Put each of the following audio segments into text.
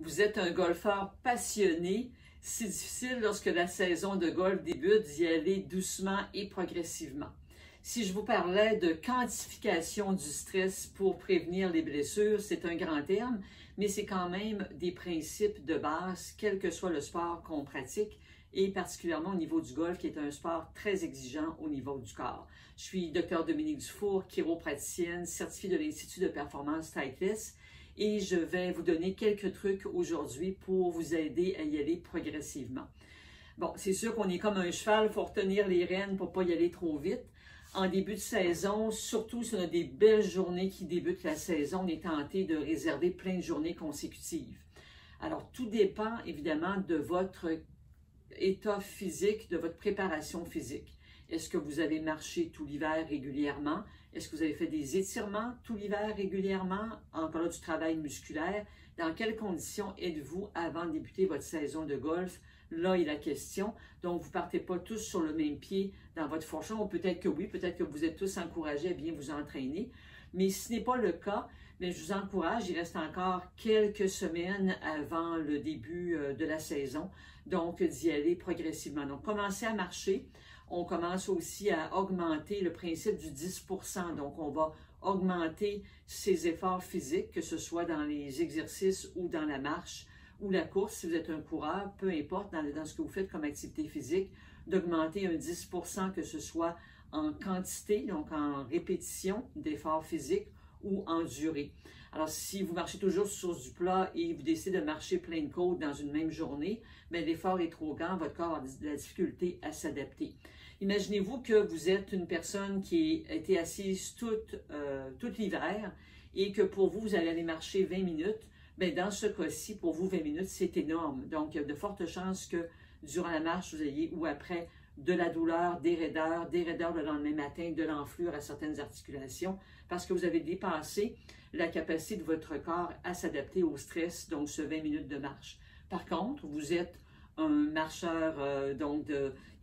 Vous êtes un golfeur passionné. C'est difficile lorsque la saison de golf débute d'y aller doucement et progressivement. Si je vous parlais de quantification du stress pour prévenir les blessures, c'est un grand terme, mais c'est quand même des principes de base, quel que soit le sport qu'on pratique, et particulièrement au niveau du golf, qui est un sport très exigeant au niveau du corps. Je suis Dr Dominique Dufour, chiropraticienne, certifiée de l'Institut de performance Titleist, et je vais vous donner quelques trucs aujourd'hui pour vous aider à y aller progressivement. Bon, c'est sûr qu'on est comme un cheval, il faut retenir les rênes pour ne pas y aller trop vite. En début de saison, surtout si on a des belles journées qui débutent la saison, on est tenté de réserver plein de journées consécutives. Alors, tout dépend évidemment de votre état physique, de votre préparation physique. Est-ce que vous avez marché tout l'hiver régulièrement? Est-ce que vous avez fait des étirements tout l'hiver régulièrement? Encore là, du travail musculaire. Dans quelles conditions êtes-vous avant de débuter votre saison de golf? Là est la question. Donc, vous ne partez pas tous sur le même pied dans votre fourchon. Ou peut-être que oui, peut-être que vous êtes tous encouragés à bien vous entraîner. Mais si ce n'est pas le cas, bien, je vous encourage, il reste encore quelques semaines avant le début de la saison, donc d'y aller progressivement. Donc, commencez à marcher. On commence aussi à augmenter le principe du 10%. Donc, on va augmenter ses efforts physiques, que ce soit dans les exercices ou dans la marche ou la course. Si vous êtes un coureur, peu importe dans ce que vous faites comme activité physique, d'augmenter un 10%, que ce soit en quantité, donc en répétition d'efforts physiques ou en durée. Alors, si vous marchez toujours sur du plat et vous décidez de marcher plein de côtes dans une même journée, bien, l'effort est trop grand, votre corps a de la difficulté à s'adapter. Imaginez-vous que vous êtes une personne qui a été assise tout l'hiver et que pour vous, vous allez aller marcher 20 minutes. Bien, dans ce cas-ci, pour vous, 20 minutes, c'est énorme. Donc, il y a de fortes chances que durant la marche, vous ayez ou après de la douleur, des raideurs le lendemain matin, de l'enflure à certaines articulations, parce que vous avez dépassé la capacité de votre corps à s'adapter au stress, donc ce 20 minutes de marche. Par contre, vous êtes un marcheur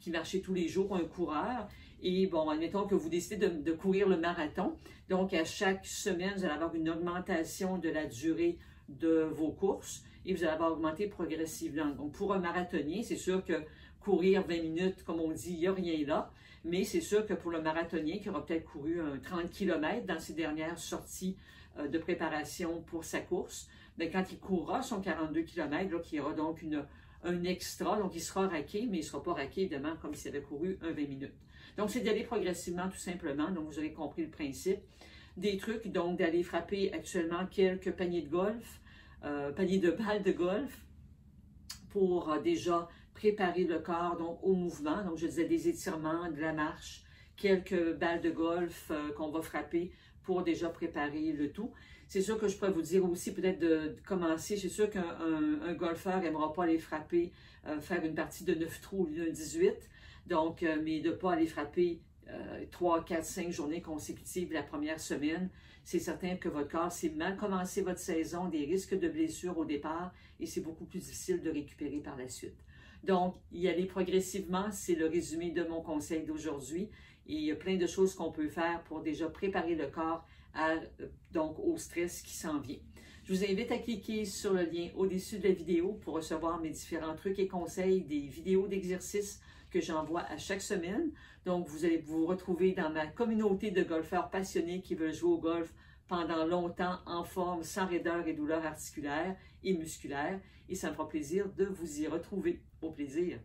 qui marchez tous les jours, un coureur, et bon, admettons que vous décidez de courir le marathon, donc à chaque semaine, vous allez avoir une augmentation de la durée de vos courses, et vous allez avoir augmenté progressivement. Donc, pour un marathonien, c'est sûr que courir 20 minutes, comme on dit, il n'y a rien là. Mais c'est sûr que pour le marathonien qui aura peut-être couru 30 km dans ses dernières sorties de préparation pour sa course, bien, quand il courra son 42 km, là, il y aura donc un extra, donc il sera raqué, mais il ne sera pas raqué, évidemment, comme s'il avait couru 20 minutes. Donc, c'est d'aller progressivement, tout simplement. Donc, vous aurez compris le principe. Des trucs, donc, d'aller frapper actuellement quelques paniers de golf, paniers de balles de golf, pour déjà préparer le corps donc, au mouvement. Donc, je disais des étirements, de la marche, quelques balles de golf qu'on va frapper pour déjà préparer le tout. C'est sûr que je pourrais vous dire aussi peut-être de commencer. C'est sûr qu'un golfeur n'aimera pas aller frapper, faire une partie de 9 trous au lieu d'un 18. Donc, mais de ne pas aller frapper 3, 4, 5 journées consécutives la première semaine. C'est certain que votre corps, c'est mal commencé votre saison, des risques de blessures au départ et c'est beaucoup plus difficile de récupérer par la suite. Donc, y aller progressivement, c'est le résumé de mon conseil d'aujourd'hui. Et il y a plein de choses qu'on peut faire pour déjà préparer le corps donc au stress qui s'en vient. Je vous invite à cliquer sur le lien au-dessus de la vidéo pour recevoir mes différents trucs et conseils, des vidéos d'exercices que j'envoie à chaque semaine. Donc, vous allez vous retrouver dans ma communauté de golfeurs passionnés qui veulent jouer au golf pendant longtemps en forme, sans raideur et douleurs articulaires et musculaires. Et ça me fera plaisir de vous y retrouver. Au plaisir!